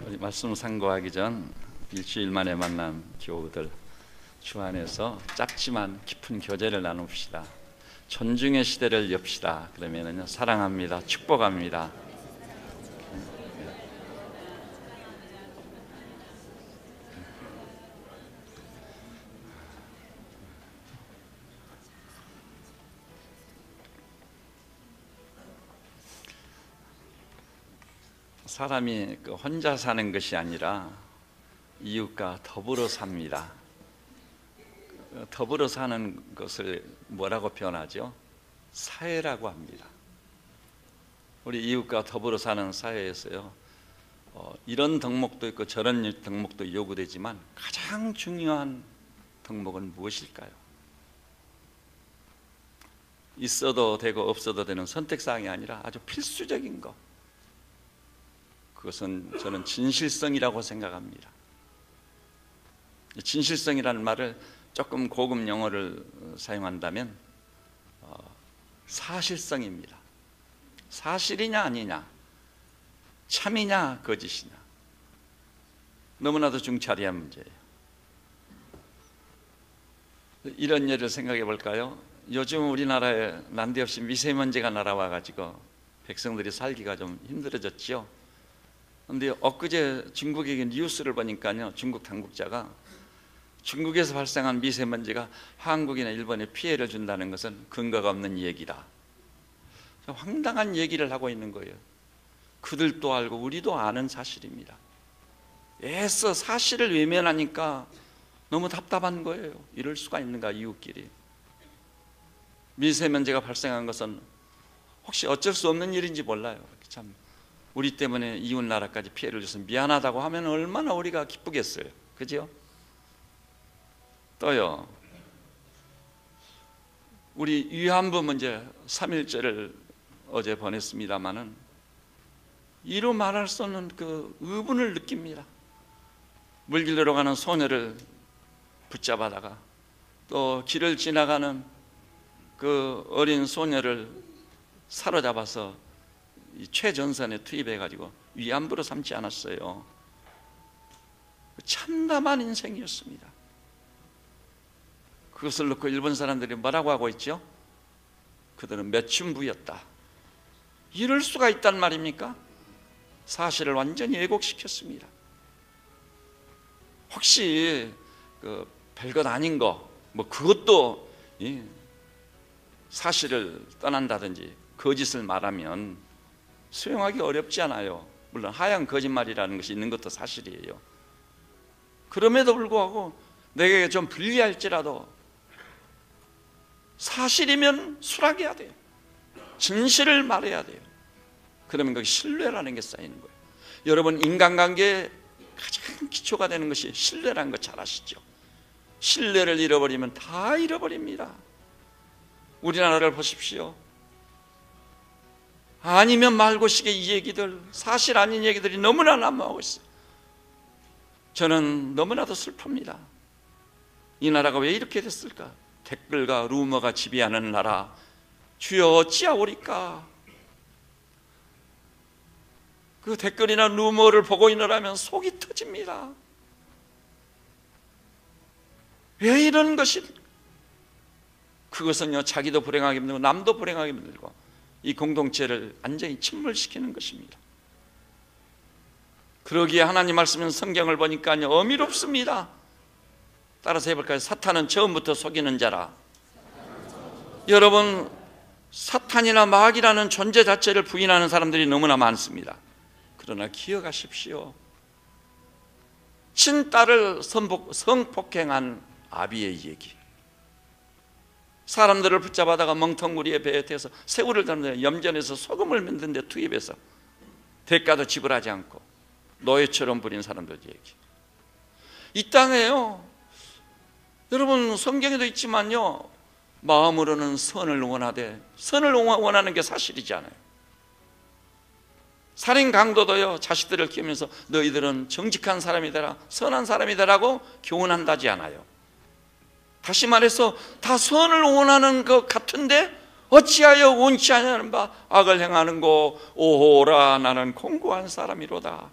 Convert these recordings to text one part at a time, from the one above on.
우리 말씀 상고하기 전 일주일 만에 만난 교우들 주 안에서 짧지만 깊은 교제를 나눕시다. 존중의 시대를 엽시다. 그러면은요, 사랑합니다, 축복합니다. 사람이 혼자 사는 것이 아니라 이웃과 더불어 삽니다. 더불어 사는 것을 뭐라고 표현하죠? 사회라고 합니다. 우리 이웃과 더불어 사는 사회에서요, 이런 덕목도 있고 저런 덕목도 요구되지만 가장 중요한 덕목은 무엇일까요? 있어도 되고 없어도 되는 선택사항이 아니라 아주 필수적인 것, 그것은 저는 진실성이라고 생각합니다. 진실성이라는 말을 조금 고급 용어를 사용한다면 사실성입니다. 사실이냐 아니냐, 참이냐 거짓이냐, 너무나도 중차대한 문제예요. 이런 예를 생각해 볼까요? 요즘 우리나라에 난데없이 미세먼지가 날아와 가지고 백성들이 살기가 좀 힘들어졌죠. 그런데 엊그제 중국의 뉴스를 보니까요, 중국 당국자가 중국에서 발생한 미세먼지가 한국이나 일본에 피해를 준다는 것은 근거가 없는 얘기다. 황당한 얘기를 하고 있는 거예요. 그들도 알고 우리도 아는 사실입니다. 애써 사실을 외면하니까 너무 답답한 거예요. 이럴 수가 있는가, 이웃끼리. 미세먼지가 발생한 것은 혹시 어쩔 수 없는 일인지 몰라요. 참, 우리 때문에 이웃 나라까지 피해를 줘서 미안하다고 하면 얼마나 우리가 기쁘겠어요. 그죠? 또요, 우리 위안부 문제 3.1절을 어제 보냈습니다마는 이루 말할 수 없는 그 의분을 느낍니다. 물길로 가는 소녀를 붙잡아다가 또 길을 지나가는 그 어린 소녀를 사로잡아서 이 최전선에 투입해가지고 위안부로 삼지 않았어요. 참담한 인생이었습니다. 그것을 놓고 일본 사람들이 뭐라고 하고 있죠? 그들은 매춘부였다. 이럴 수가 있단 말입니까? 사실을 완전히 왜곡시켰습니다. 혹시 그 별것 아닌 거, 뭐 그것도 사실을 떠난다든지 거짓을 말하면 수용하기 어렵지 않아요. 물론 하얀 거짓말이라는 것이 있는 것도 사실이에요. 그럼에도 불구하고 내게 좀 불리할지라도 사실이면 수락해야 돼요. 진실을 말해야 돼요. 그러면 거기 신뢰라는 게 쌓이는 거예요. 여러분, 인간관계의 가장 기초가 되는 것이 신뢰라는 거 잘 아시죠? 신뢰를 잃어버리면 다 잃어버립니다. 우리나라를 보십시오. 아니면 말고식의 이 얘기들, 사실 아닌 얘기들이 너무나 난무하고 있어요. 저는 너무나도 슬픕니다. 이 나라가 왜 이렇게 됐을까? 댓글과 루머가 지배하는 나라, 주여 어찌하오리까? 그 댓글이나 루머를 보고 있느라면 속이 터집니다. 왜 이런 것이? 그것은요, 자기도 불행하게 만들고 남도 불행하게 만들고 이 공동체를 완전히 침몰시키는 것입니다. 그러기에 하나님 말씀은 성경을 보니까요, 어미롭습니다. 따라서 해볼까요? 사탄은 처음부터 속이는 자라. 여러분, 사탄이나 마귀라는 존재 자체를 부인하는 사람들이 너무나 많습니다. 그러나 기억하십시오. 친딸을 성폭행한 아비의 얘기, 사람들을 붙잡아다가 멍텅구리에 배에 태워서 새우를 담는 염전에서 소금을 만든 데 투입해서 대가도 지불하지 않고 노예처럼 부린 사람들 얘기. 이 땅에요, 여러분, 성경에도 있지만요, 마음으로는 선을 원하되 선을 원하는 게 사실이잖아요. 살인 강도도요, 자식들을 키우면서 너희들은 정직한 사람이 되라, 선한 사람이 되라고 교훈한다지 않아요. 다시 말해서 다 선을 원하는 것 같은데 어찌하여 원치 않는 바 악을 행하는 고 오호라 나는 공고한 사람이로다.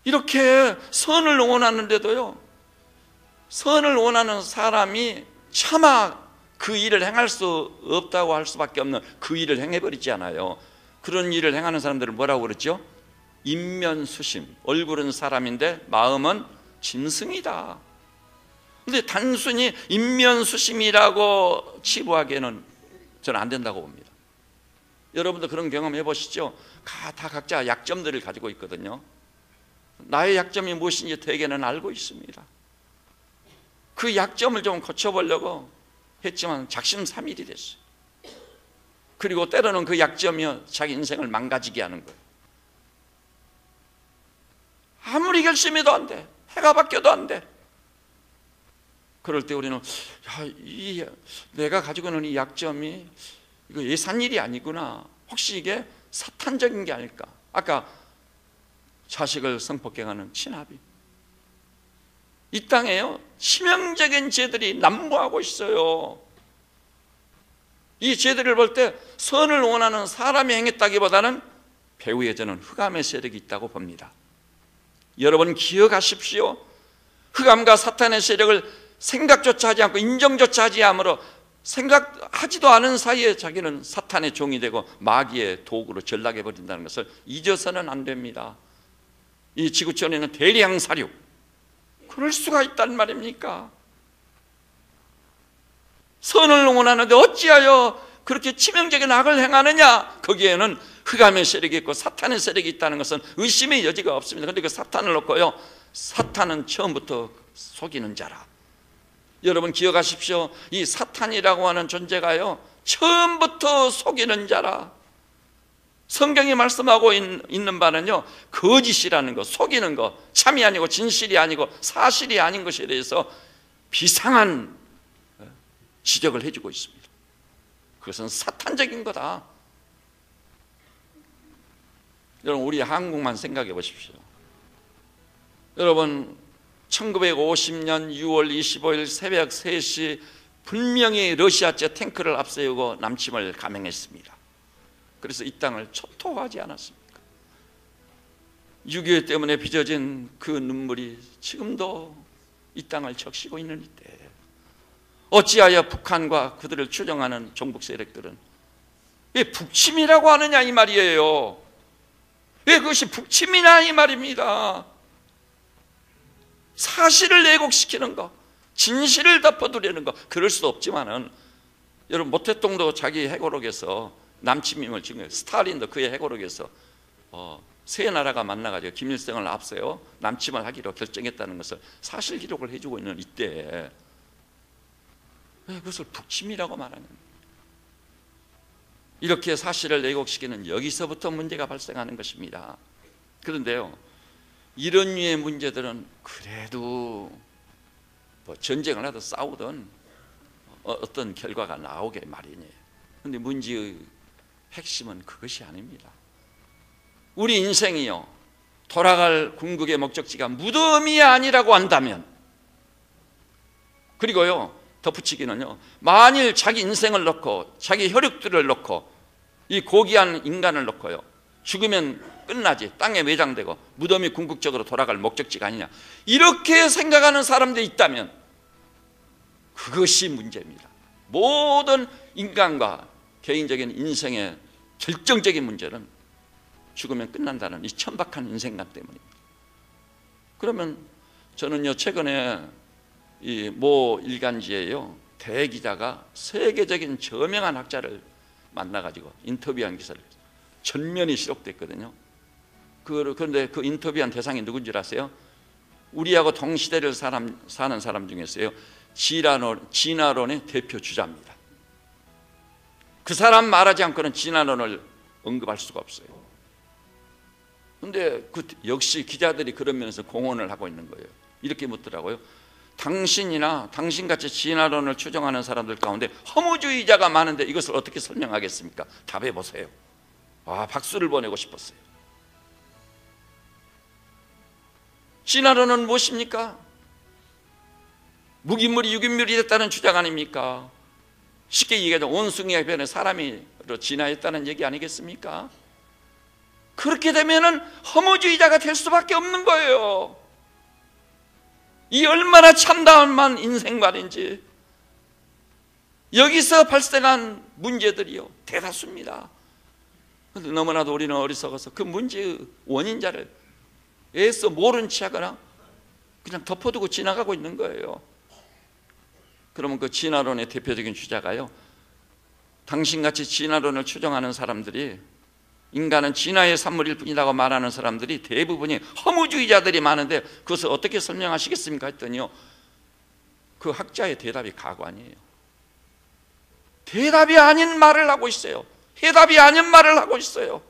이렇게 선을 원하는데도요, 선을 원하는 사람이 차마 그 일을 행할 수 없다고 할 수밖에 없는 그 일을 행해버리지 않아요. 그런 일을 행하는 사람들을 뭐라고 그랬죠? 인면수심. 얼굴은 사람인데 마음은 짐승이다. 그런데 단순히 인면수심이라고 치부하기에는 저는 안 된다고 봅니다. 여러분도 그런 경험 해보시죠? 다 각자 약점들을 가지고 있거든요. 나의 약점이 무엇인지 대개는 알고 있습니다. 그 약점을 좀 고쳐보려고 했지만 작심삼일이 됐어요. 그리고 때로는 그 약점이 자기 인생을 망가지게 하는 거예요. 아무리 결심해도 안 돼. 해가 바뀌어도 안 돼. 그럴 때 우리는 내가 가지고 있는 이 약점이 이거 예산일이 아니구나. 혹시 이게 사탄적인 게 아닐까? 아까 자식을 성폭행하는 친아비, 이 땅에요, 치명적인 죄들이 난무하고 있어요. 이 죄들을 볼 때 선을 원하는 사람이 행했다기보다는 배후에 저는 흑암의 세력이 있다고 봅니다. 여러분 기억하십시오. 흑암과 사탄의 세력을 생각조차 하지 않고 인정조차 하지 않으므로 생각하지도 않은 사이에 자기는 사탄의 종이 되고 마귀의 도구로 전락해 버린다는 것을 잊어서는 안 됩니다. 이 지구촌에는 대량 사륙, 그럴 수가 있단 말입니까? 선을 원하는데 어찌하여 그렇게 치명적인 악을 행하느냐? 거기에는 흑암의 세력이 있고 사탄의 세력이 있다는 것은 의심의 여지가 없습니다. 그런데 그 사탄을 놓고요, 사탄은 처음부터 속이는 자라. 여러분 기억하십시오. 이 사탄이라고 하는 존재가요, 처음부터 속이는 자라. 성경이 말씀하고 있는 바는요, 거짓이라는 것, 속이는 것, 참이 아니고 진실이 아니고 사실이 아닌 것에 대해서 비상한 지적을 해주고 있습니다. 그것은 사탄적인 거다. 여러분 우리 한국만 생각해 보십시오. 여러분 1950년 6월 25일 새벽 3시 분명히 러시아제 탱크를 앞세우고 남침을 감행했습니다. 그래서 이 땅을 초토화하지 않았습니까? 6.25 때문에 빚어진 그 눈물이 지금도 이 땅을 적시고 있는 이때, 어찌하여 북한과 그들을 추종하는 종북 세력들은 왜 북침이라고 하느냐 이 말이에요. 왜 그것이 북침이냐 이 말입니다. 사실을 왜곡시키는 거, 진실을 덮어두려는 거, 그럴 수도 없지만은 여러분 모태똥도 자기 해고록에서 남침임을 증명해요. 스탈린도 그의 해고록에서 세 나라가 만나가지고 김일성을 앞세워 남침을 하기로 결정했다는 것을 사실 기록을 해주고 있는 이때 왜 그것을 북침이라고 말하는 거예요? 이렇게 사실을 왜곡시키는 여기서부터 문제가 발생하는 것입니다. 그런데요, 이런 류의 문제들은 그래도 뭐 전쟁을 하든 싸우든 어떤 결과가 나오게 마련이에요. 그런데 문제의 핵심은 그것이 아닙니다. 우리 인생이요, 돌아갈 궁극의 목적지가 무덤이 아니라고 한다면, 그리고요 덧붙이기는요, 만일 자기 인생을 놓고 자기 혈육들을 놓고 이 고귀한 인간을 놓고요 죽으면 끝나지, 땅에 매장되고 무덤이 궁극적으로 돌아갈 목적지가 아니냐, 이렇게 생각하는 사람들이 있다면 그것이 문제입니다. 모든 인간과 개인적인 인생의 결정적인 문제는 죽으면 끝난다는 이 천박한 인생관 때문입니다. 그러면 저는요 최근에 이 모 일간지에요 대기자가 세계적인 저명한 학자를 만나가지고 인터뷰한 기사를 전면이 실록됐거든요. 그런데 그 인터뷰한 대상이 누군지 아세요? 우리하고 동시대를 사는 사람 중에서요 진화론의 대표 주자입니다. 그 사람 말하지 않고는 진화론을 언급할 수가 없어요. 그런데 역시 기자들이 그런 면에서 공헌을 하고 있는 거예요. 이렇게 묻더라고요. 당신이나 당신같이 진화론을 추종하는 사람들 가운데 허무주의자가 많은데 이것을 어떻게 설명하겠습니까? 답해 보세요. 박수를 보내고 싶었어요. 진화론은 무엇입니까? 묵인물이 육인물이 됐다는 주장 아닙니까? 쉽게 얘기하자면 원숭이의 변에 사람이 진화했다는 얘기 아니겠습니까? 그렇게 되면은 허무주의자가 될 수밖에 없는 거예요. 이 얼마나 참담한 인생관인지. 여기서 발생한 문제들이요 대다수입니다. 그런데 너무나도 우리는 어리석어서 그 문제의 원인자를 애써 모른 체 하거나 그냥 덮어두고 지나가고 있는 거예요. 그러면 그 진화론의 대표적인 주자가요, 당신같이 진화론을 추종하는 사람들이 인간은 진화의 산물일 뿐이라고 말하는 사람들이 대부분이 허무주의자들이 많은데 그것을 어떻게 설명하시겠습니까? 했더니요, 그 학자의 대답이 가관이에요. 대답이 아닌 말을 하고 있어요. 해답이 아닌 말을 하고 있어요.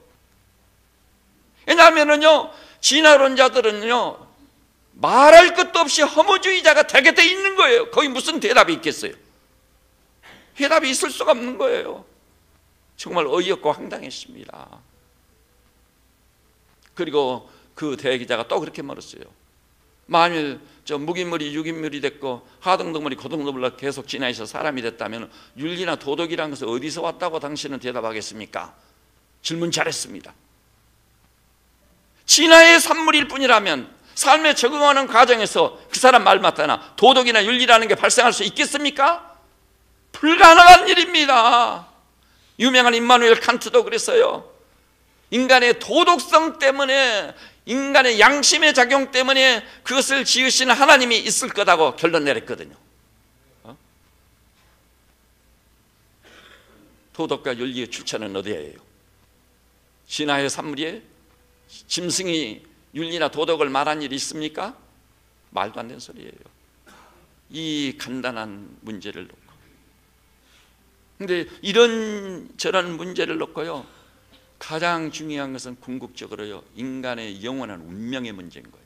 왜냐하면요 진화론자들은요 말할 것도 없이 허무주의자가 되게 돼 있는 거예요. 거기 무슨 대답이 있겠어요? 해답이 있을 수가 없는 거예요. 정말 어이없고 황당했습니다. 그리고 그 대기자가 또 그렇게 말했어요. 만일 저 묵인물이 육인물이 됐고 하등동물이 고등동물로 계속 진화해서 사람이 됐다면 윤리나 도덕이라는 것은 어디서 왔다고 당신은 대답하겠습니까? 질문 잘했습니다. 진화의 산물일 뿐이라면 삶에 적응하는 과정에서 그 사람 말 맞다나 도덕이나 윤리라는 게 발생할 수 있겠습니까? 불가능한 일입니다. 유명한 임마누엘 칸트도 그랬어요. 인간의 도덕성 때문에, 인간의 양심의 작용 때문에 그것을 지으시는 하나님이 있을 거다고 결론 내렸거든요. 도덕과 윤리의 출처는 어디예요? 진화의 산물이에요? 짐승이 윤리나 도덕을 말한 일이 있습니까? 말도 안 되는 소리예요. 이 간단한 문제를 놓고. 근데 이런저런 문제를 놓고요 가장 중요한 것은 궁극적으로요 인간의 영원한 운명의 문제인 거예요.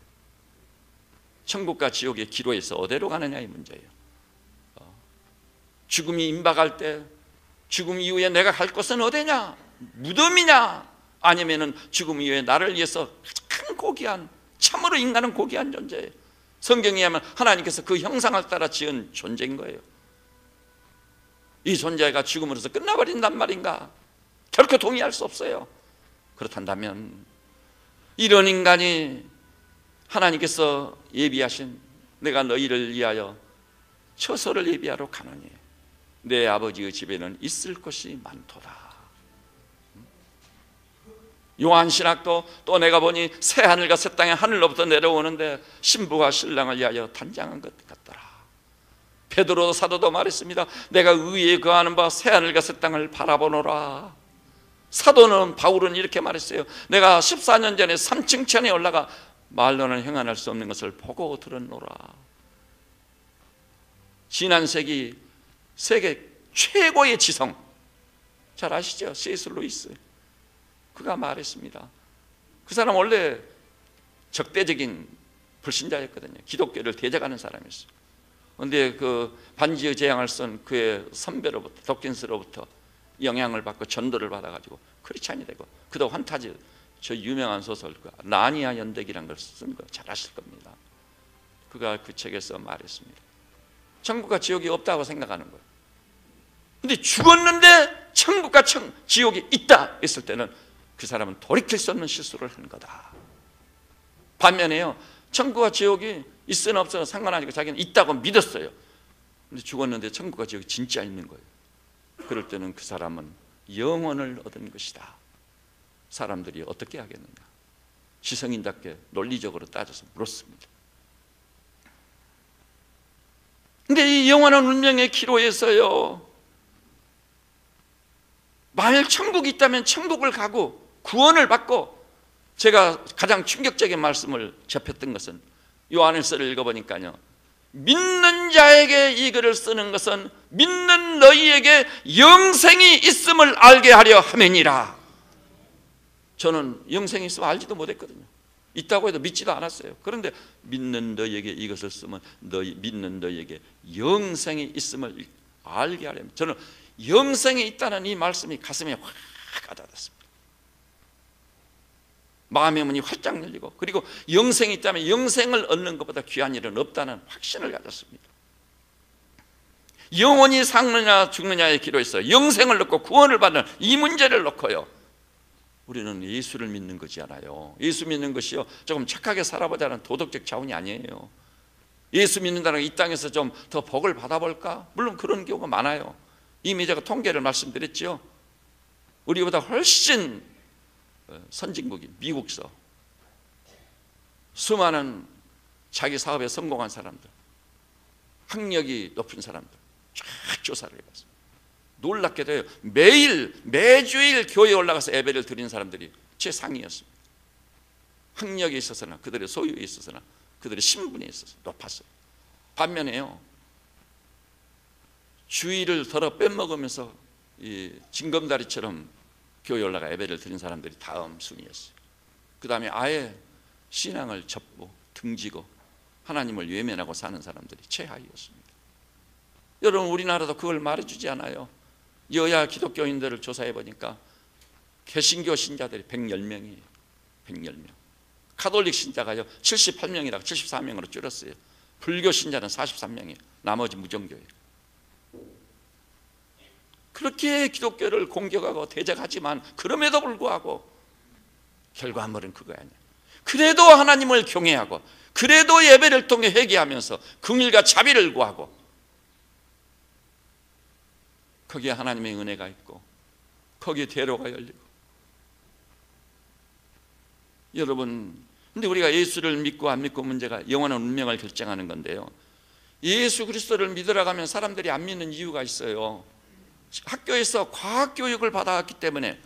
천국과 지옥의 기로에서 어디로 가느냐의 문제예요. 죽음이 임박할 때 죽음 이후에 내가 갈 곳은 어디냐? 무덤이냐? 아니면은 죽음 이후에 나를 위해서 가장 고귀한, 참으로 인간은 고귀한 존재예요. 성경에 의하면 하나님께서 그 형상을 따라 지은 존재인 거예요. 이 존재가 죽음으로써 끝나버린단 말인가? 결코 동의할 수 없어요. 그렇단다면 이런 인간이 하나님께서 예비하신 내가 너희를 위하여 처소를 예비하러 가노니 내 아버지의 집에는 있을 곳이 많도다. 요한신학도 또 내가 보니 새 하늘과 새 땅이 하늘로부터 내려오는데 신부가 신랑을 위하여 단장한 것 같더라. 베드로 사도도 말했습니다. 내가 의에 거하는 바 새 하늘과 새 땅을 바라보노라. 사도는 바울은 이렇게 말했어요. 내가 14년 전에 3층 천에 올라가 말로는 행할 수 없는 것을 보고 들었노라. 지난 세기 세계 최고의 지성 잘 아시죠? C.S. 루이스. 그가 말했습니다. 그 사람 원래 적대적인 불신자였거든요. 기독교를 대적하는 사람이었어요. 그런데 그 반지의 제왕을 쓴 그의 선배로부터, 덕킨스로부터 영향을 받고 전도를 받아가지고 크리스찬이 되고, 그도 환타지 저 유명한 소설 그 나니아 연대기라는 걸 쓴 거 잘 아실 겁니다. 그가 그 책에서 말했습니다. 천국과 지옥이 없다고 생각하는 거예요. 근데 죽었는데 천국과 지옥이 있다 했을 때는 그 사람은 돌이킬 수 없는 실수를 한 거다. 반면에요, 천국과 지옥이 있으나 없으나 상관하니까 자기는 있다고 믿었어요. 근데 죽었는데 천국과 지옥이 진짜 있는 거예요. 그럴 때는 그 사람은 영혼을 얻은 것이다. 사람들이 어떻게 하겠는가? 지성인답게 논리적으로 따져서 물었습니다. 이 영원한 운명의 기로에서요, 만일 천국이 있다면 천국을 가고 구원을 받고, 제가 가장 충격적인 말씀을 접했던 것은 요한일서를 읽어보니까요, 믿는 자에게 이 글을 쓰는 것은 믿는 너희에게 영생이 있음을 알게 하려 함이니라. 저는 영생이 있으면 알지도 못했거든요. 있다고 해도 믿지도 않았어요. 그런데 믿는 너희에게 이것을 쓰면 믿는 너희에게 영생이 있음을 알게 하려. 저는 영생이 있다는 이 말씀이 가슴에 확 와닿았습니다. 마음의 문이 활짝 열리고, 그리고 영생이 있다면 영생을 얻는 것보다 귀한 일은 없다는 확신을 가졌습니다. 영원히 사느냐 죽느냐의 기로에서 영생을 놓고 구원을 받는 이 문제를 놓고요, 우리는 예수를 믿는 거지 않아요. 예수 믿는 것이요, 조금 착하게 살아보자는 도덕적 자원이 아니에요. 예수 믿는다는 이 땅에서 좀 더 복을 받아볼까? 물론 그런 경우가 많아요. 이미 제가 통계를 말씀드렸죠. 우리보다 훨씬 선진국인 미국서 수많은 자기 사업에 성공한 사람들, 학력이 높은 사람들 쫙 조사를 해봤습니다. 놀랍게도 매주일 교회에 올라가서 예배를 드린 사람들이 최상위였습니다. 학력에 있어서나 그들의 소유에 있어서나 그들의 신분에 있어서 높았어요. 반면에요, 주일을 덜어 빼먹으면서 이 징검다리처럼 교회에 올라가 예배를 드린 사람들이 다음 순위였어요. 그 다음에 아예 신앙을 접고 등지고 하나님을 외면하고 사는 사람들이 최하위였습니다. 여러분, 우리나라도 그걸 말해주지 않아요. 여야 기독교인들을 조사해 보니까 개신교 신자들이 110명이에요. 110명. 가톨릭 신자가요 78명이라고 74명으로 줄었어요. 불교 신자는 43명이에요. 나머지 무정교예요. 그렇게 기독교를 공격하고 대적하지만 그럼에도 불구하고 결과물은 그거 아니에요. 그래도 하나님을 경외하고, 그래도 예배를 통해 회개하면서 긍휼과 자비를 구하고, 거기에 하나님의 은혜가 있고 거기에 대로가 열리고. 여러분, 근데 우리가 예수를 믿고 안 믿고 문제가 영원한 운명을 결정하는 건데요, 예수 그리스도를 믿으러 가면 사람들이 안 믿는 이유가 있어요. 학교에서 과학교육을 받아왔기 때문에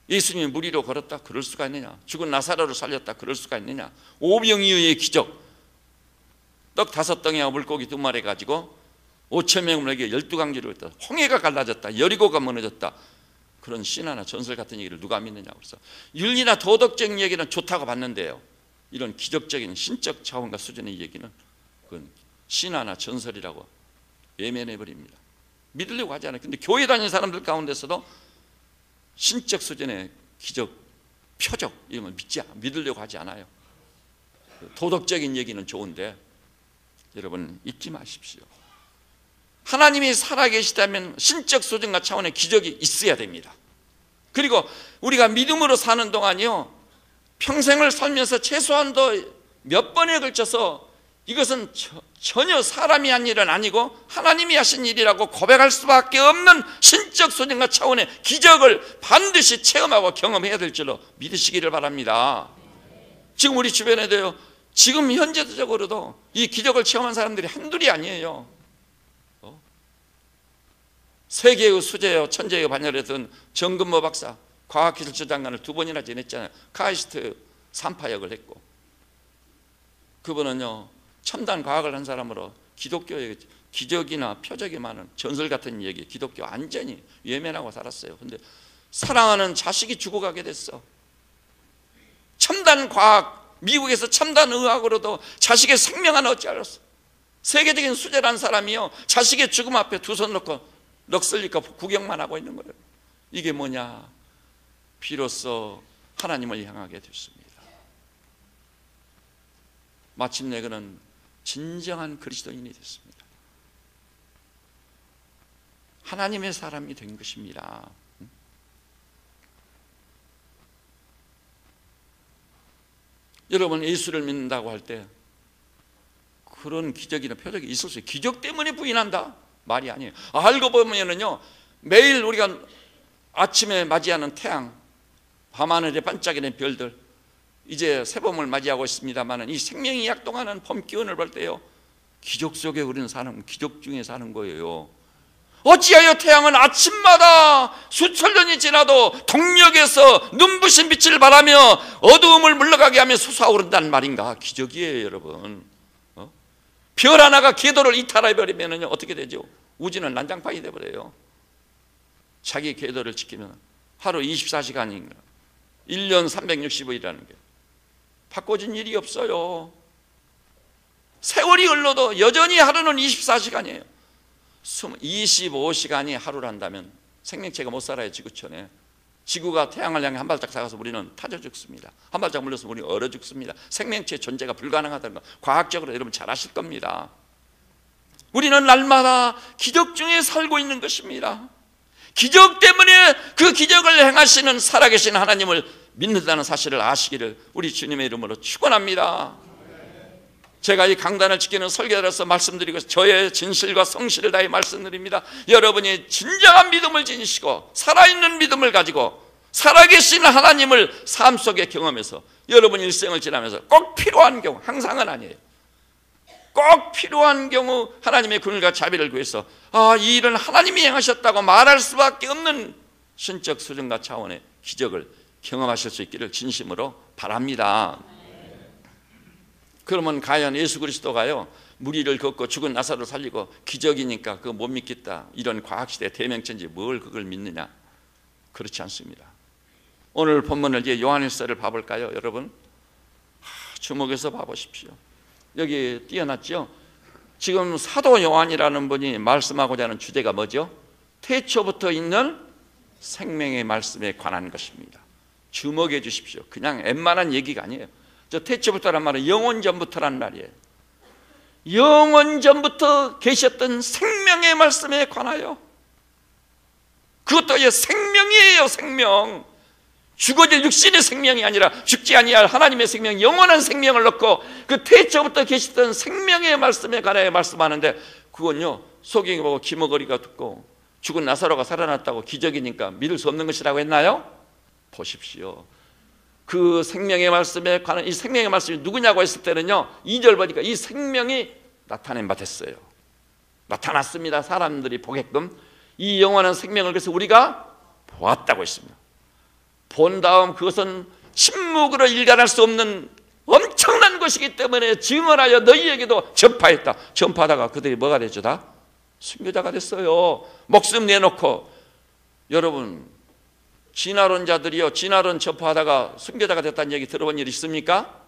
예수님이 무리로 걸었다? 그럴 수가 있느냐? 죽은 나사로를 살렸다? 그럴 수가 있느냐? 오병이어의 기적, 떡 5덩이와 물고기 2마리 가지고 5,000명에게 12강지를 했다, 홍해가 갈라졌다, 여리고가 무너졌다, 그런 신화나 전설 같은 얘기를 누가 믿느냐고. 그래서 윤리나 도덕적인 얘기는 좋다고 봤는데요, 이런 기적적인 신적 차원과 수준의 얘기는 그건 신화나 전설이라고 외면해버립니다. 믿으려고 하지 않아요. 근데 교회 다니는 사람들 가운데서도 신적 수준의 기적, 표적 이런 걸 믿으려고 하지 않아요. 도덕적인 얘기는 좋은데 여러분 잊지 마십시오. 하나님이 살아계시다면 신적 수준과 차원의 기적이 있어야 됩니다. 그리고 우리가 믿음으로 사는 동안이요, 평생을 살면서 최소한도 몇 번에 걸쳐서 이것은 전혀 사람이 한 일은 아니고 하나님이 하신 일이라고 고백할 수밖에 없는 신적 수준과 차원의 기적을 반드시 체험하고 경험해야 될 줄로 믿으시기를 바랍니다. 지금 우리 주변에도요, 지금 현재적으로도 이 기적을 체험한 사람들이 한둘이 아니에요. 세계의 수제요 천재의 반열했던 정근모 박사, 과학기술처 장관을 2번이나 지냈잖아요. 카이스트 3파 역을 했고, 그분은요 첨단 과학을 한 사람으로 기독교의 기적이나 표적이 많은 전설 같은 얘기, 기독교 완전히 외면하고 살았어요. 근데 사랑하는 자식이 죽어가게 됐어. 첨단 과학, 미국에서 첨단 의학으로도 자식의 생명 하나 얻지 않았어. 세계적인 수제라는 사람이요, 자식의 죽음 앞에 두 손 놓고 넋을리까 구경만 하고 있는 거예요. 이게 뭐냐? 비로소 하나님을 향하게 됐습니다. 마침내 그는 진정한 그리스도인이 됐습니다. 하나님의 사람이 된 것입니다. 여러분, 예수를 믿는다고 할 때 그런 기적이나 표적이 있을 수 있어요. 기적 때문에 부인한다? 말이 아니에요. 알고 보면은요, 매일 우리가 아침에 맞이하는 태양, 밤하늘에 반짝이는 별들, 이제 새봄을 맞이하고 있습니다만 이 생명이 약동하는 봄 기운을 볼 때요, 기적 속에 우리는 기적 중에 사는 거예요. 어찌하여 태양은 아침마다 수천 년이 지나도 동력에서 눈부신 빛을 발하며 어두움을 물러가게 하며 솟아오른다는 말인가? 기적이에요, 여러분. 별 하나가 궤도를 이탈해버리면 어떻게 되죠? 우주는 난장판이 되어버려요. 자기 궤도를 지키면 하루 24시간인가 1년 365일이라는 게 바꿔진 일이 없어요. 세월이 흘러도 여전히 하루는 24시간이에요 25시간이 하루란다면 생명체가 못 살아요. 지구촌에. 지구가 태양을 향해 한 발짝 다가서 우리는 타져 죽습니다. 한 발짝 물러서 우리는 얼어 죽습니다. 생명체 존재가 불가능하다는 거 과학적으로 여러분 잘 아실 겁니다. 우리는 날마다 기적 중에 살고 있는 것입니다. 기적 때문에 그 기적을 행하시는 살아계신 하나님을 믿는다는 사실을 아시기를 우리 주님의 이름으로 축원합니다. 제가 이 강단을 지키는 설교자로서 말씀드리고 저의 진실과 성실을 다해 말씀드립니다. 여러분이 진정한 믿음을 지니시고 살아있는 믿음을 가지고 살아계신 하나님을 삶 속에 경험해서 여러분 일생을 지나면서 꼭 필요한 경우, 항상은 아니에요, 꼭 필요한 경우 하나님의 긍휼과 자비를 구해서 이 일은 하나님이 행하셨다고 말할 수밖에 없는 신적 수준과 차원의 기적을 경험하실 수 있기를 진심으로 바랍니다. 그러면 과연 예수 그리스도가요 무리를 걷고 죽은 나사로를 살리고 기적이니까 그거 못 믿겠다 이런 과학시대 대명천지 뭘 그걸 믿느냐? 그렇지 않습니다. 오늘 본문을 이제 요한일서를 봐볼까요? 여러분 주목해서 봐보십시오. 여기 띄어놨죠? 지금 사도 요한이라는 분이 말씀하고자 하는 주제가 뭐죠? 태초부터 있는 생명의 말씀에 관한 것입니다. 주목해 주십시오. 그냥 웬만한 얘기가 아니에요. 저 태초부터란 말은 영원전부터란 말이에요. 영원전부터 계셨던 생명의 말씀에 관하여, 그것도 생명이에요. 생명. 죽어질 육신의 생명이 아니라 죽지 아니할 하나님의 생명, 영원한 생명을 넣고 그 태초부터 계셨던 생명의 말씀에 관하여 말씀하는데, 그건요 소경이 보고 기머거리가 듣고 죽은 나사로가 살아났다고 기적이니까 믿을 수 없는 것이라고 했나요? 보십시오. 그 생명의 말씀에 관한, 이 생명의 말씀이 누구냐고 했을 때는요 2절 보니까 이 생명이 나타낸 바 됐어요. 나타났습니다. 사람들이 보게끔 이 영원한 생명을 그래서 우리가 보았다고 했습니다. 본 다음 그것은 침묵으로 일관할 수 없는 엄청난 것이기 때문에 증언하여 너희에게도 전파했다. 전파하다가 그들이 뭐가 됐죠? 다 순교자가 됐어요. 목숨 내놓고. 여러분 진화론자들이요 진화론 전파하다가 순교자가 됐다는 얘기 들어본 일 있습니까?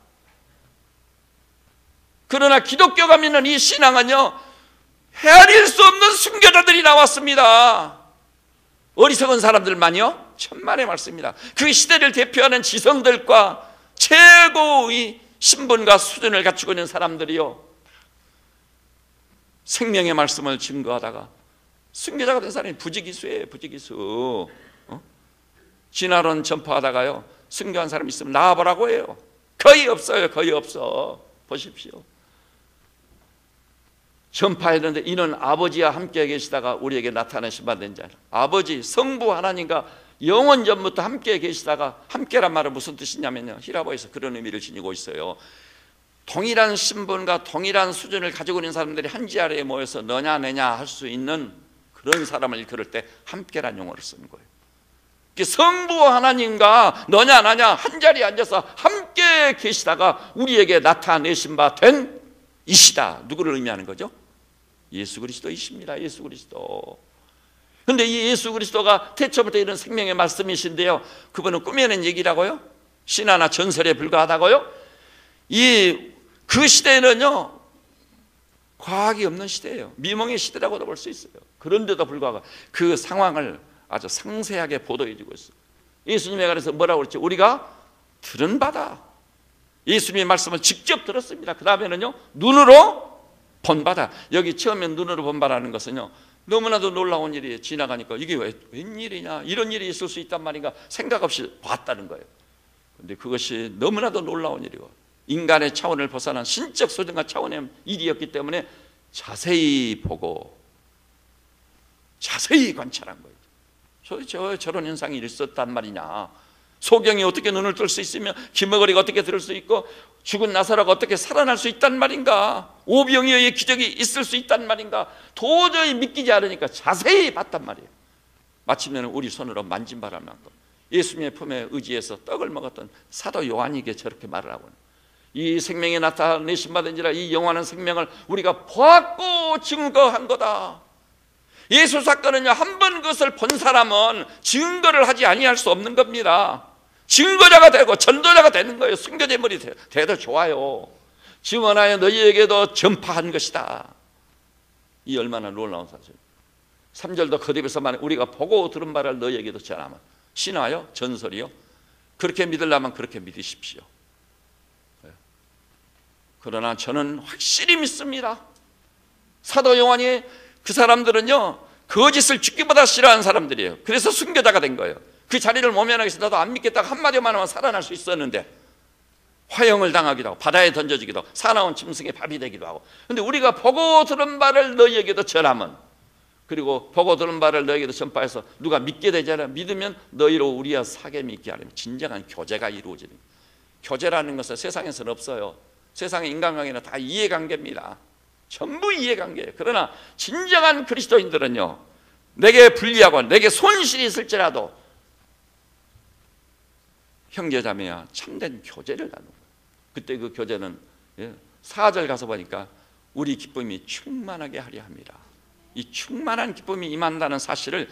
그러나 기독교가 믿는 이 신앙은요 헤아릴 수 없는 순교자들이 나왔습니다. 어리석은 사람들만요 천만의 말씀입니다. 그 시대를 대표하는 지성들과 최고의 신분과 수준을 갖추고 있는 사람들이요 생명의 말씀을 증거하다가 순교자가 된 사람이 부지기수예요. 부지기수. 진화론 전파하다가요 순교한 사람이 있으면 나와보라고 해요. 거의 없어요. 거의 없어. 보십시오. 전파했는데 이는 아버지와 함께 계시다가 우리에게 나타나신 바 된 자라. 아버지 성부 하나님과 영원전부터 함께 계시다가, 함께란 말은 무슨 뜻이냐면요 히라보에서 그런 의미를 지니고 있어요. 동일한 신분과 동일한 수준을 가지고 있는 사람들이 한 자리에 모여서 너냐 내냐 할 수 있는 그런 사람을 일컬을 때 함께란 용어를 쓰는 거예요. 성부 하나님과 너냐 나냐 한 자리에 앉아서 함께 계시다가 우리에게 나타내신 바 된 이시다. 누구를 의미하는 거죠? 예수 그리스도이십니다. 예수 그리스도. 그런데 이 예수 그리스도가 태초부터 이런 생명의 말씀이신데요 그분은 꾸며낸 얘기라고요? 신화나 전설에 불과하다고요? 그 시대에는요 과학이 없는 시대예요. 미몽의 시대라고도 볼 수 있어요. 그런데도 불구하고 그 상황을 아주 상세하게 보도해 주고 있어요. 예수님에 관해서 뭐라고 그랬죠? 우리가 들은 바다. 예수님의 말씀을 직접 들었습니다. 그 다음에는요 눈으로 본 바다. 여기 처음에 눈으로 본 바라는 것은요 너무나도 놀라운 일이에요. 지나가니까 이게 웬일이냐, 이런 일이 있을 수 있단 말인가 생각 없이 봤다는 거예요. 그런데 그것이 너무나도 놀라운 일이고 인간의 차원을 벗어난 신적 소중한 차원의 일이었기 때문에 자세히 보고 자세히 관찰한 거예요. 저런 현상이 있었단 말이냐. 소경이 어떻게 눈을 뜰 수 있으며 기머거리가 어떻게 들을 수 있고 죽은 나사로가 어떻게 살아날 수 있단 말인가? 오병이어의 기적이 있을 수 있단 말인가? 도저히 믿기지 않으니까 자세히 봤단 말이에요. 마침내 우리 손으로 만진 바람만큼 예수님의 품에 의지해서 떡을 먹었던 사도 요한에게 저렇게 말을 하고, 이 생명에 나타내신 바된지라 이 영원한 생명을 우리가 보았고 증거한 거다. 예수 사건은요, 한 번 그것을 본 사람은 증거를 하지 아니할 수 없는 겁니다. 증거자가 되고 전도자가 되는 거예요. 순교제물이 돼도 좋아요. 증언하여 너희에게도 전파한 것이다. 이 얼마나 놀라운 사실. 3절도 거듭에서 말해, 우리가 보고 들은 바를 너희에게도 전하면. 신화요? 전설이요? 그렇게 믿으려면 그렇게 믿으십시오. 그러나 저는 확실히 믿습니다. 사도 요한이, 그 사람들은요 거짓을 죽기보다 싫어하는 사람들이에요. 그래서 순교자가 된 거예요. 그 자리를 모면하기 위해서 나도 안 믿겠다고 한마디만 하면 살아날 수 있었는데 화형을 당하기도 하고 바다에 던져지기도 하고 사나운 짐승의 밥이 되기도 하고. 그런데 우리가 보고 들은 바를 너희에게도 전하면, 그리고 보고 들은 바를 너희에게도 전파해서 누가 믿게 되잖아. 믿으면 너희로 우리와 사귐이 있게 하려면 진정한 교제가 이루어지는 거예요. 교제라는 것은 세상에서는 없어요. 세상의 인간관계는 다 이해관계입니다. 전부 이해관계예요. 그러나 진정한 그리스도인들은요, 내게 불리하고 내게 손실이 있을지라도 형제자매와 참된 교제를 나누는 거예요. 그때 그 교제는 4절 가서 보니까 우리 기쁨이 충만하게 하려 합니다. 이 충만한 기쁨이 임한다는 사실을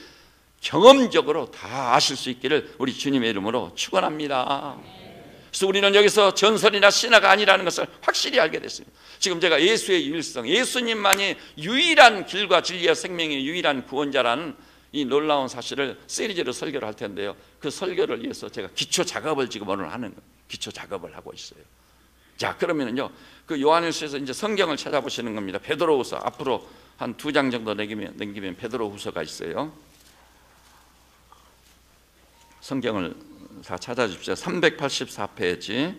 경험적으로 다 아실 수 있기를 우리 주님의 이름으로 축원합니다. 그래서 우리는 여기서 전설이나 신화가 아니라는 것을 확실히 알게 됐습니다. 지금 제가 예수의 유일성, 예수님만이 유일한 길과 진리와 생명의 유일한 구원자라는 이 놀라운 사실을 시리즈로 설교를 할 텐데요, 그 설교를 위해서 제가 기초 작업을 지금 오늘 하는 거예요. 기초 작업을 하고 있어요. 자, 그러면은요, 그 요한일서에서 이제 성경을 찾아보시는 겁니다. 베드로후서 앞으로 한 2장 정도 넘기면 베드로후서가 있어요. 성경을 다 찾아주십시오. 384페이지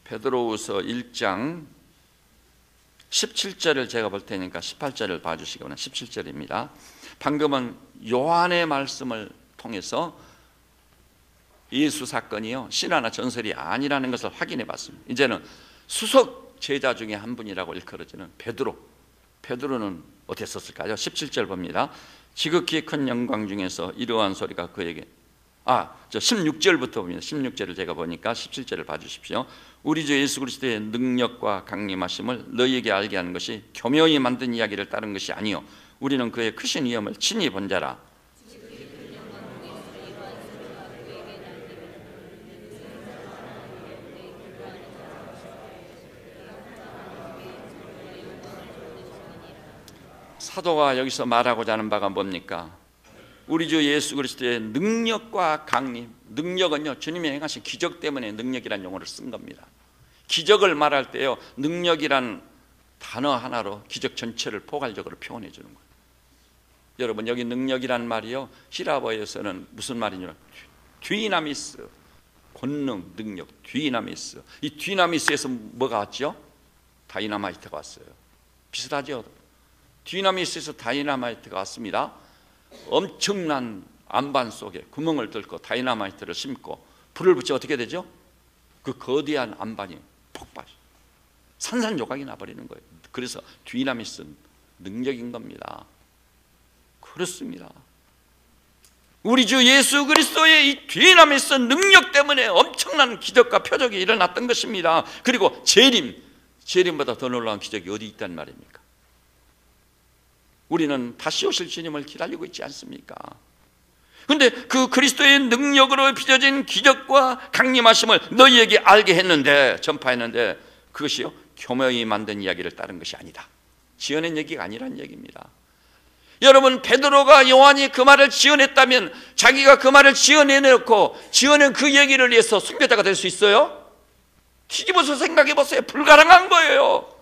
베드로후서 1장 17절을 제가 볼 테니까 18절을 봐주시거나 17절입니다. 방금은 요한의 말씀을 통해서 예수 사건이요 신화나 전설이 아니라는 것을 확인해 봤습니다. 이제는 수석 제자 중에 한 분이라고 일컬어지는 베드로는 어땠었을까요? 17절 봅니다. 지극히 큰 영광 중에서 이러한 소리가 그에게, 16절부터 봅니다. 16절을 제가 보니까 17절을 봐주십시오. 우리 주 예수 그리스도의 능력과 강림하심을 너희에게 알게 하는 것이 교묘히 만든 이야기를 따른 것이 아니요 우리는 그의 크신 위엄을 친히 본 자라. 사도가 여기서 말하고자 하는 바가 뭡니까? 우리 주 예수 그리스도의 능력과 강림. 능력은요, 주님이 행하신 기적 때문에 능력이라는 용어를 쓴 겁니다. 기적을 말할 때요, 능력이란 단어 하나로 기적 전체를 포괄적으로 표현해 주는 거예요. 여러분, 여기 능력이란 말이요, 히라보에서는 무슨 말이냐? 뒤나미스, 권능, 능력, 뒤나미스. 이 뒤나미스에서 뭐가 왔죠? 다이나마이트가 왔어요. 비슷하죠? 뒤나미스에서 다이나마이트가 왔습니다. 엄청난 안반 속에 구멍을 뚫고 다이나마이트를 심고 불을 붙여 어떻게 되죠? 그 거대한 안반이 폭발, 산산조각이 나버리는 거예요. 그래서 뒤나미스 능력인 겁니다. 그렇습니다. 우리 주 예수 그리스도의 이 뒤나미스 능력 때문에 엄청난 기적과 표적이 일어났던 것입니다. 그리고 재림보다 더 놀라운 기적이 어디 있단 말입니까? 우리는 다시 오실 주님을 기다리고 있지 않습니까? 그런데 그 그리스도의 능력으로 빚어진 기적과 강림하심을 너희에게 알게 했는데, 전파했는데, 그것이요 교묘히 만든 이야기를 따른 것이 아니다. 지어낸 얘기가 아니란 얘기입니다. 여러분, 베드로가 요한이 그 말을 지어냈다면 자기가 그 말을 지어내놓고 지어낸 그 얘기를 위해서 순교자가 될 수 있어요? 뒤집어서 생각해 보세요. 불가능한 거예요.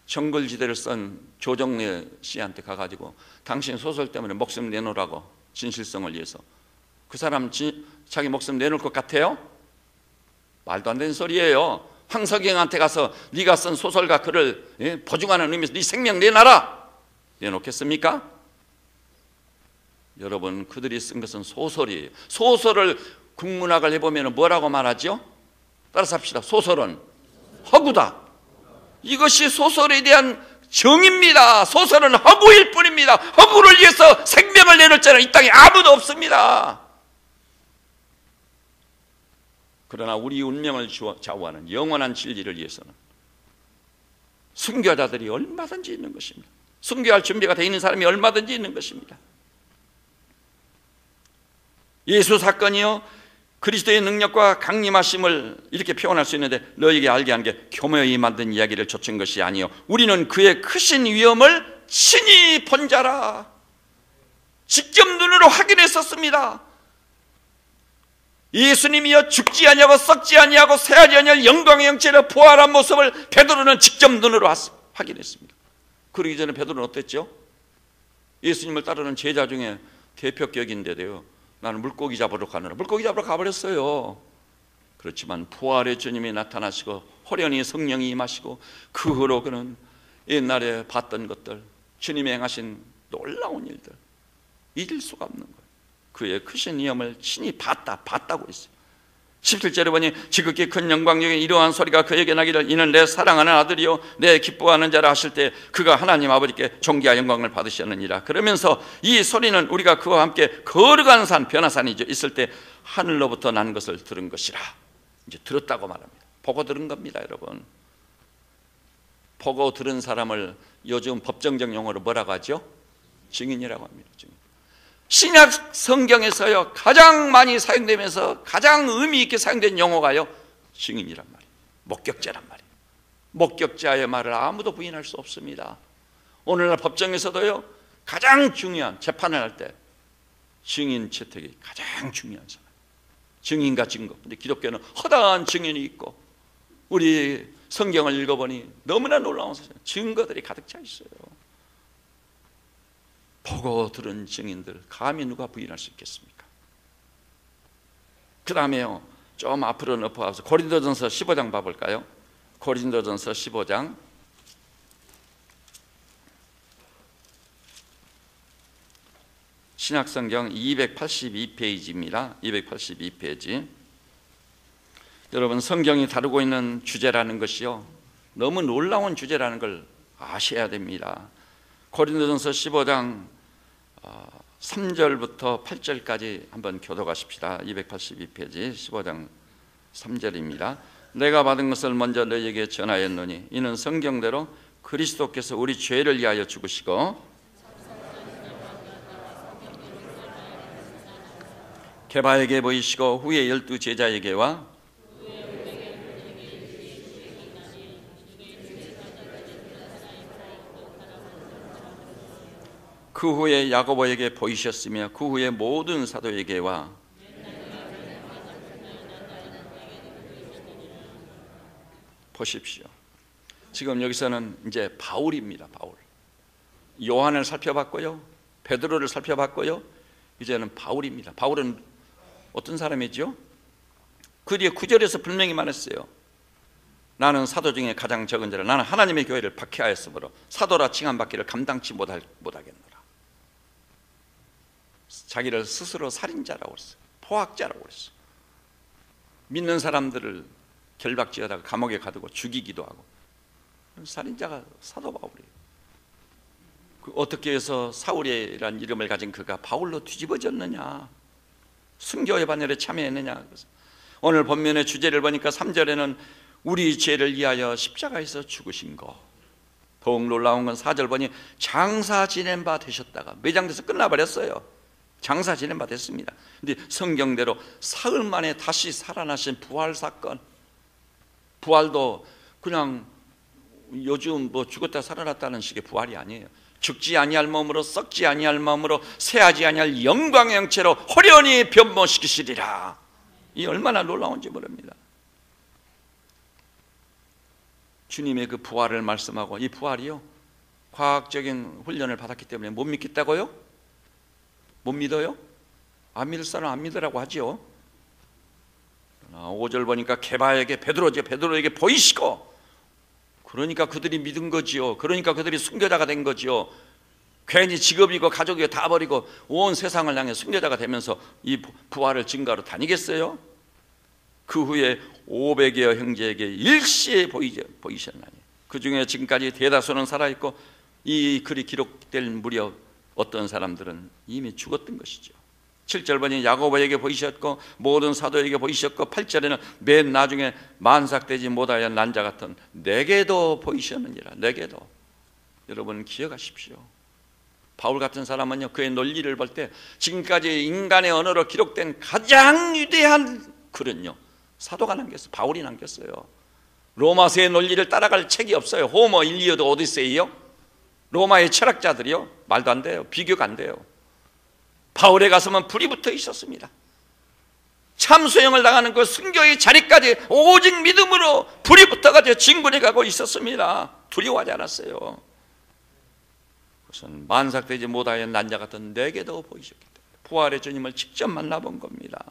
정글지대를 쓴 조정래 씨한테 가가지고 당신 소설 때문에 목숨 내놓으라고, 진실성을 위해서. 그 사람 자기 목숨 내놓을 것 같아요? 말도 안 되는 소리예요. 황석영한테 가서 네가 쓴 소설과 글을 보증하는 의미에서 네 생명 내놔라, 내놓겠습니까? 여러분, 그들이 쓴 것은 소설이에요. 소설을 국문학을 해보면 뭐라고 말하죠? 따라서 합시다. 소설은 허구다. 이것이 소설에 대한 정의입니다. 소설은 허구일 뿐입니다. 허구를 위해서 생명을 내놓을 자는 이 땅에 아무도 없습니다. 그러나 우리 운명을 좌우하는 영원한 진리를 위해서는 순교자들이 얼마든지 있는 것입니다. 순교할 준비가 되어 있는 사람이 얼마든지 있는 것입니다. 예수 사건이요, 그리스도의 능력과 강림하심을 이렇게 표현할 수 있는데, 너에게 알게 한 게 교묘히 만든 이야기를 좇은 것이 아니요 우리는 그의 크신 위엄을 친히 본 자라. 직접 눈으로 확인했었습니다. 예수님이여 죽지 아니하고 썩지 아니하고 새하지 아니할 영광의 형체로 부활한 모습을 베드로는 직접 눈으로 확인했습니다. 그러기 전에 베드로는 어땠죠? 예수님을 따르는 제자 중에 대표격인데도요, 나는 물고기 잡으러 가느라 물고기 잡으러 가버렸어요. 그렇지만 부활의 주님이 나타나시고 호련히 성령이 임하시고 그 후로 그는 옛날에 봤던 것들, 주님이 행하신 놀라운 일들 잊을 수가 없는 거예요. 그의 크신 위엄을 친히 봤다고 했어요. 17절에 보니 지극히 큰 영광 중에 이러한 소리가 그에게 나기를 이는 내 사랑하는 아들이요 내 기뻐하는 자라 하실 때 그가 하나님 아버지께 존귀와 영광을 받으셨느니라. 그러면서 이 소리는 우리가 그와 함께 거룩한 산 변화산이죠 있을 때 하늘로부터 난 것을 들은 것이라. 이제 들었다고 말합니다. 보고 들은 겁니다. 여러분, 보고 들은 사람을 요즘 법정적 용어로 뭐라고 하죠? 증인이라고 합니다. 증인. 신약 성경에서요 가장 많이 사용되면서 가장 의미 있게 사용된 용어가요 증인이란 말이에요. 목격자란 말이에요. 목격자의 말을 아무도 부인할 수 없습니다. 오늘날 법정에서도요 가장 중요한 재판을 할 때 증인 채택이 가장 중요한 사람, 증인과 증거. 근데 기독교는 허다한 증인이 있고, 우리 성경을 읽어보니 너무나 놀라운 사실, 증거들이 가득 차 있어요. 보고 들은 증인들 감히 누가 부인할 수 있겠습니까? 그 다음에요 좀 앞으로 넘어가서 고린도전서 15장 봐볼까요? 고린도전서 15장 신약성경 282페이지입니다. 282페이지. 여러분, 성경이 다루고 있는 주제라는 것이요 너무 놀라운 주제라는 걸 아셔야 됩니다. 고린도전서 15장 3절부터 8절까지 한번 교도가십시다. 282페이지 15장 3절입니다. 내가 받은 것을 먼저 너희에게 전하였노니 이는 성경대로 그리스도께서 우리 죄를 위하여 죽으시고 게바에게 보이시고 후에 12 제자에게와 그 후에 야고보에게 보이셨으며 그 후에 모든 사도에게와 보십시오. 지금 여기서는 이제 바울입니다. 바울. 요한을 살펴봤고요, 베드로를 살펴봤고요, 이제는 바울입니다. 바울은 어떤 사람이죠? 그 뒤에 9절에서 분명히 말했어요. 나는 사도 중에 가장 적은 자라. 나는 하나님의 교회를 박해하였으므로 사도라 칭함받기를 감당치 못하겠노라. 자기를 스스로 살인자라고 그랬어요. 포악자라고 그랬어요. 믿는 사람들을 결박지어다가 감옥에 가두고 죽이기도 하고. 살인자가 사도 바울이에요. 어떻게 해서 사울이라는 이름을 가진 그가 바울로 뒤집어졌느냐, 순교의 반열에 참여했느냐. 오늘 본문의 주제를 보니까 3절에는 우리 죄를 위하여 십자가에서 죽으신 거. 더욱 놀라운 건 4절 보니 장사 지낸 바 되셨다가 매장돼서 끝나버렸어요. 장사 지낸 바 됐습니다. 근데 성경대로 사흘 만에 다시 살아나신 부활 사건. 부활도 그냥 요즘 뭐 죽었다 살아났다는 식의 부활이 아니에요. 죽지 아니할 몸으로 썩지 아니할 마음으로 새하지 아니할 영광의 형체로 호련히 변모시키시리라. 이 얼마나 놀라운지 모릅니다. 주님의 그 부활을 말씀하고, 이 부활이요 과학적인 훈련을 받았기 때문에 못 믿겠다고요? 못 믿어요? 안 믿을 사람 안 믿으라고 하지요. 5절 보니까 게바에게 베드로에게 보이시고, 그러니까 그들이 믿은 거지요. 그러니까 그들이 순교자가 된 거지요. 괜히 직업이고 가족이고 다 버리고 온 세상을 향해 순교자가 되면서 이 부활을 증거하러 다니겠어요? 그 후에 500여 형제에게 일시에 보이셨나니 그 중에 지금까지 대다수는 살아있고 이 글이 기록될 무렵 어떤 사람들은 이미 죽었던 것이죠. 7절 보니 야고보에게 보이셨고 모든 사도에게 보이셨고 8절에는 맨 나중에 만삭되지 못하여 난자 같은 내게도 보이셨느니라. 내게도. 여러분 기억하십시오. 바울 같은 사람은요, 그의 논리를 볼 때 지금까지 인간의 언어로 기록된 가장 위대한 글은요 사도가 남겼어요. 바울이 남겼어요. 로마서의 논리를 따라갈 책이 없어요. 호머, 일리어드, 오디세이요. 로마의 철학자들이요, 말도 안 돼요. 비교가 안 돼요. 바울의 가슴은 불이 붙어 있었습니다. 참수형을 당하는 그 순교의 자리까지 오직 믿음으로 불이 붙어가지고 진군해 가고 있었습니다. 두려워하지 않았어요. 그것은 만삭되지 못하여 난자 같은 내게도 보이셨기 때문에 부활의 주님을 직접 만나본 겁니다.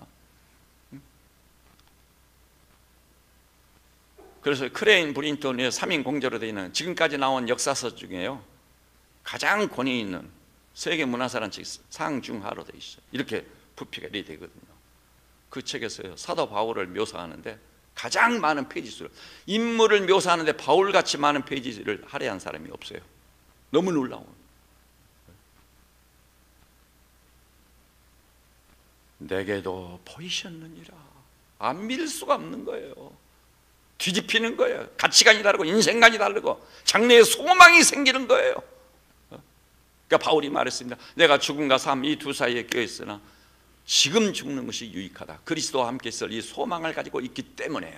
그래서 크레인 브린턴의 3인 공저로 되어 있는 지금까지 나온 역사서 중에요 가장 권위 있는 세계 문화사란 책 상중하로 되어 있어요. 이렇게 부피가 되거든요. 그 책에서요 사도 바울을 묘사하는데 가장 많은 페이지 수를, 인물을 묘사하는데 바울같이 많은 페이지를 할애한 사람이 없어요. 너무 놀라운. 내게도 보이셨느니라. 안 믿을 수가 없는 거예요. 뒤집히는 거예요. 가치관이 다르고 인생관이 다르고 장래에 소망이 생기는 거예요. 그러니까 바울이 말했습니다. 내가 죽음과 삶 이 두 사이에 껴있으나 지금 죽는 것이 유익하다. 그리스도와 함께 있을 이 소망을 가지고 있기 때문에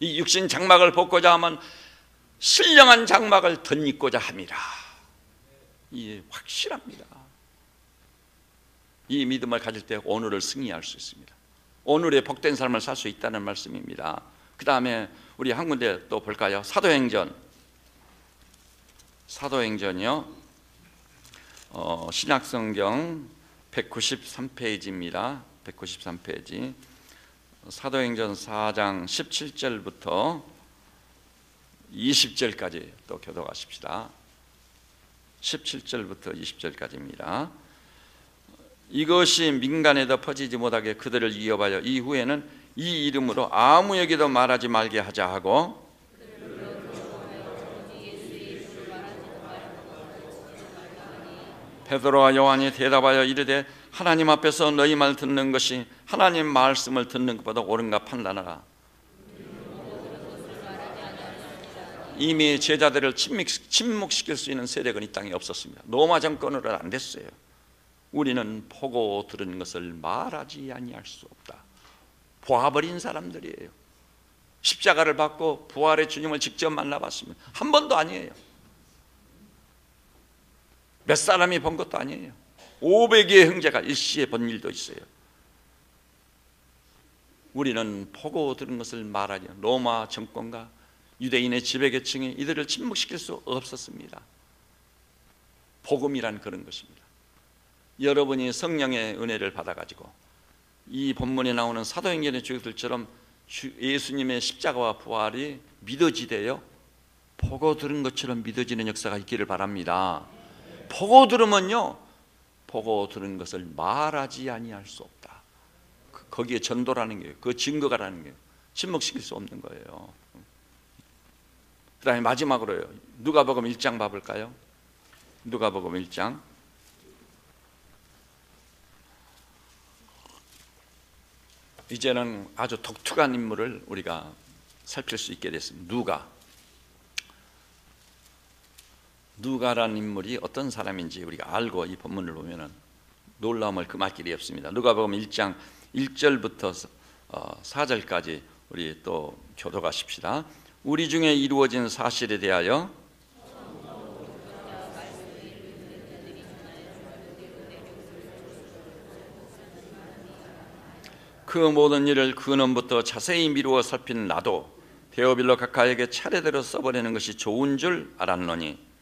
이 육신 장막을 벗고자 하면 신령한 장막을 덧입고자 함이라. 이게 확실합니다. 이 믿음을 가질 때 오늘을 승리할 수 있습니다. 오늘의 복된 삶을 살 수 있다는 말씀입니다. 그 다음에 우리 한 군데 또 볼까요? 사도행전이요 신약성경 193페이지입니다. 193페이지. 사도행전 4장 17절부터 20절까지 또 교독하십시다. 17절부터 20절까지입니다. 이것이 민간에도 퍼지지 못하게 그들을 위협하여 이후에는 이 이름으로 아무에게도 말하지 말게 하자 하고 베드로와 요한이 대답하여 이르되 하나님 앞에서 너희 말 듣는 것이 하나님 말씀을 듣는 것보다 옳은가 판단하라. 이미 제자들을 침묵시킬 수 있는 세력은 이 땅에 없었습니다. 로마 정권으로는 안 됐어요. 우리는 보고 들은 것을 말하지 아니할 수 없다. 보아버린 사람들이에요. 십자가를 받고 부활의 주님을 직접 만나봤습니다. 한 번도 아니에요. 몇 사람이 본 것도 아니에요. 500의 형제가 일시에 본 일도 있어요. 우리는 보고 들은 것을 말하지, 로마 정권과 유대인의 지배계층이 이들을 침묵시킬 수 없었습니다. 복음이란 그런 것입니다. 여러분이 성령의 은혜를 받아가지고 이 본문에 나오는 사도행전의 주역들처럼 예수님의 십자가와 부활이 믿어지대요. 보고 들은 것처럼 믿어지는 역사가 있기를 바랍니다. 보고 들으면요, 보고 들은 것을 말하지 아니할 수 없다. 거기에 전도라는 게, 그 증거가라는 게 침묵시킬 수 없는 거예요. 그 다음에 마지막으로요, 누가복음 1장 봐볼까요? 누가복음 1장. 이제는 아주 독특한 인물을 우리가 살필 수 있게 됐습니다. 누가라는 인물이 어떤 사람인지 우리가 알고 이 본문을 보면은 놀라움을 금할 길이 없습니다. 누가복음 1장 1절부터 4절까지 우리 또 교독하십시다. 우리 중에 이루어진 사실에 대하여 그 모든 일을 근원부터 자세히 미루어 살핀 나도 데오빌로 각하에게 차례대로 써버리는 것이 좋은 줄 알았노니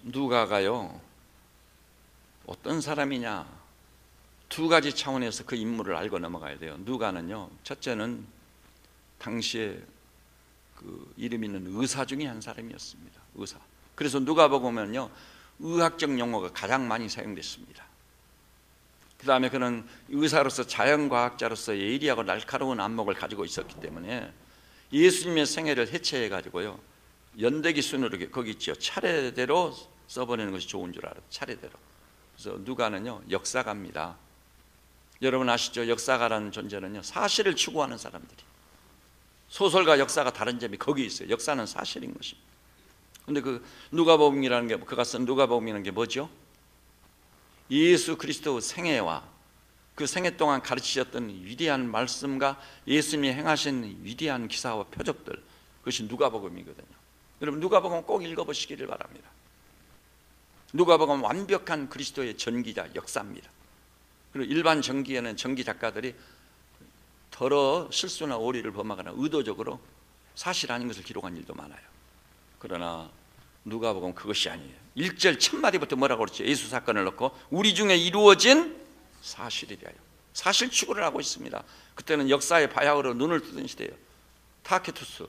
누가가요 어떤 사람이냐, 두 가지 차원에서 그 인물을 알고 넘어가야 돼요. 누가는요, 첫째는 당시에 그 이름 있는 의사 중에 한 사람이었습니다. 의사. 그래서 누가복음은요 의학적 용어가 가장 많이 사용됐습니다. 그 다음에 그는 의사로서 자연과학자로서 예리하고 날카로운 안목을 가지고 있었기 때문에 예수님의 생애를 해체해 가지고요 연대기 순으로 거기 있죠 차례대로 써버리는 것이 좋은 줄 알아요. 차례대로. 그래서 누가는요 역사가입니다. 여러분 아시죠? 역사가라는 존재는요 사실을 추구하는 사람들이. 소설과 역사가 다른 점이 거기 있어요. 역사는 사실인 것입니다. 근데 그 누가복음이라는 게, 그가 쓴 누가복음이라는 게 뭐죠? 예수 그리스도의 생애와 그 생애 동안 가르치셨던 위대한 말씀과 예수님이 행하신 위대한 기사와 표적들, 그것이 누가복음이거든요. 여러분 누가복음 꼭 읽어보시기를 바랍니다. 누가복음은 완벽한 그리스도의 전기자, 역사입니다. 그리고 일반 전기에는 전기 작가들이 더러 실수나 오리를 범하거나 의도적으로 사실 아닌 것을 기록한 일도 많아요. 그러나 누가복음은 그것이 아니에요. 1절 첫 마디부터 뭐라고 그랬죠? 예수 사건을 넣고 우리 중에 이루어진 사실이래요. 사실 추구를 하고 있습니다. 그때는 역사의 바야흐로 눈을 뜨던 시대예요. 타케투스,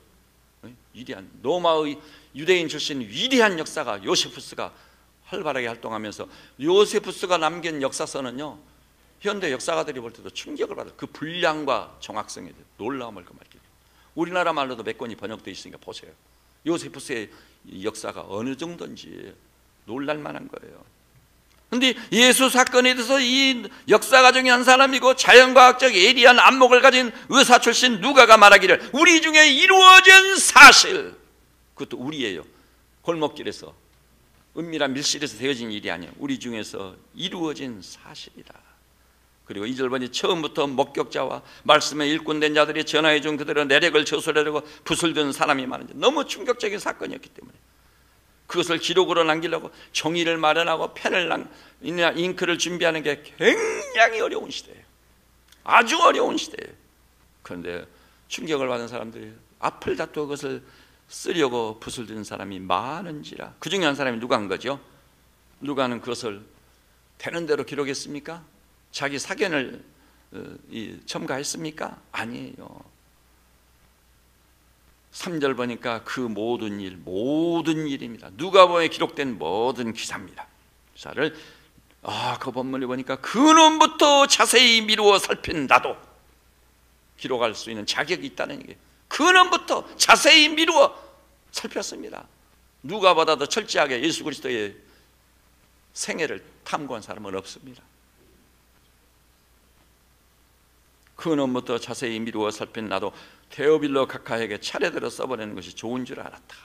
위대한 로마의 유대인 출신 위대한 역사가 요세푸스가 활발하게 활동하면서 요세푸스가 남긴 역사서는요 현대 역사가들이 볼 때도 충격을 받아요. 그 분량과 정확성에 놀라움을 금하게. 우리나라 말로도 몇 권이 번역되어 있으니까 보세요. 요세푸스의 역사가 어느 정도인지 놀랄 만한 거예요. 그런데 예수 사건에 대해서 이 역사가 중에 한 사람이고 자연과학적 예리한 안목을 가진 의사 출신 누가가 말하기를 우리 중에 이루어진 사실, 그것도 우리예요. 골목길에서 은밀한 밀실에서 되어진 일이 아니에요. 우리 중에서 이루어진 사실이다. 그리고 2절 보니 처음부터 목격자와 말씀에 일꾼된 자들이 전하해 준 그대로 내력을 저술하려고 붓을 든 사람이 많은지, 너무 충격적인 사건이었기 때문에 그것을 기록으로 남기려고 종이를 마련하고 펜을 잉크를 준비하는 게 굉장히 어려운 시대예요. 아주 어려운 시대예요. 그런데 충격을 받은 사람들이 앞을 다투어 그것을 쓰려고 붓을 든 사람이 많은지라. 그 중에 한 사람이 누가인 거죠. 누가는 그것을 되는 대로 기록했습니까? 자기 사견을 첨가했습니까? 아니에요. 3절 보니까 그 모든 일입니다. 누가복음에 기록된 모든 기사입니다. 기사를 그 본문을 보니까 근원부터 자세히 미루어 살핀 나도 기록할 수 있는 자격이 있다는 얘기예요. 근원부터 자세히 미루어 살폈습니다. 누가보다도 철저하게 예수 그리스도의 생애를 탐구한 사람은 없습니다. 근원부터 자세히 미루어 살핀 나도 데오빌로 각하에게 차례대로 써보내는 것이 좋은 줄 알았다.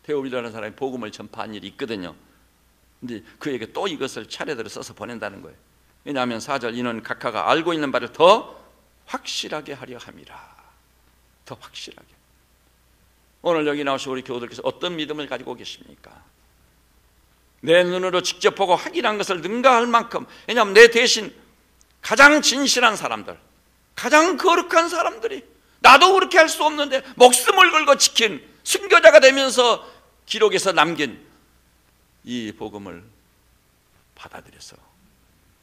데오빌로라는 사람이 복음을 전파한 일이 있거든요. 근데 그에게 또 이것을 차례대로 써서 보낸다는 거예요. 왜냐하면 4절 이는 각하가 알고 있는 바를 더 확실하게 하려 함이라. 더 확실하게. 오늘 여기 나오신 우리 교우들께서 어떤 믿음을 가지고 계십니까? 내 눈으로 직접 보고 확인한 것을 능가할 만큼, 왜냐하면 내 대신 가장 진실한 사람들, 가장 거룩한 사람들이 나도 그렇게 할 수 없는데 목숨을 걸고 지킨 순교자가 되면서 기록에서 남긴 이 복음을 받아들여서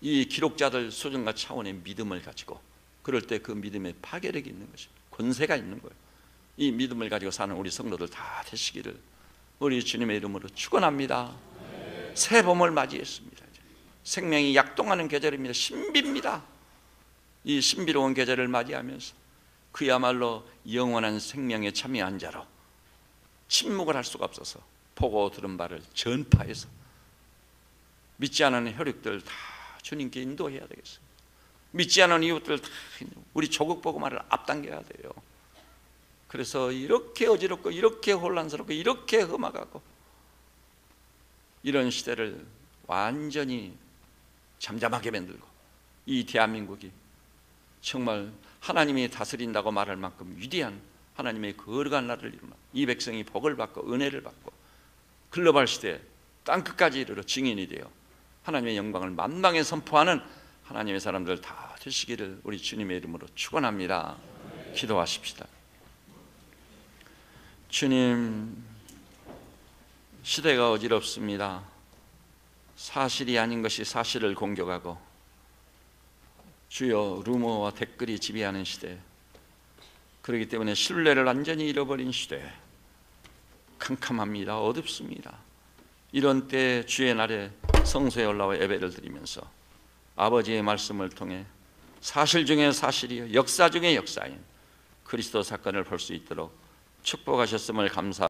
이 기록자들 수준과 차원의 믿음을 가지고, 그럴 때 그 믿음에 파괴력이 있는 것입니다. 권세가 있는 거예요. 이 믿음을 가지고 사는 우리 성도들 다 되시기를 우리 주님의 이름으로 축원합니다. 새 봄을 맞이했습니다. 생명이 약동하는 계절입니다. 신비입니다. 이 신비로운 계절을 맞이하면서 그야말로 영원한 생명에 참여한 자로 침묵을 할 수가 없어서 보고 들은 바를 전파해서 믿지 않은 혈육들 다 주님께 인도해야 되겠습니다. 믿지 않은 이웃들 다 우리 조국 복음화를 앞당겨야 돼요. 그래서 이렇게 어지럽고 이렇게 혼란스럽고 이렇게 험악하고 이런 시대를 완전히 잠잠하게 만들고 이 대한민국이 정말 하나님이 다스린다고 말할 만큼 위대한 하나님의 거룩한 나라를 이루며 이 백성이 복을 받고 은혜를 받고 글로벌 시대 땅끝까지 이르러 증인이 되어 하나님의 영광을 만방에 선포하는 하나님의 사람들 다 되시기를 우리 주님의 이름으로 축원합니다. 기도하십시다. 주님, 시대가 어지럽습니다. 사실이 아닌 것이 사실을 공격하고 주여 루머와 댓글이 지배하는 시대, 그렇기 때문에 신뢰를 완전히 잃어버린 시대, 캄캄합니다. 어둡습니다. 이런 때 주의 날에 성소에 올라와 예배를 드리면서 아버지의 말씀을 통해 사실 중에 사실이요 역사 중에 역사인 그리스도 사건을 볼 수 있도록 축복하셨음을 감사합니다.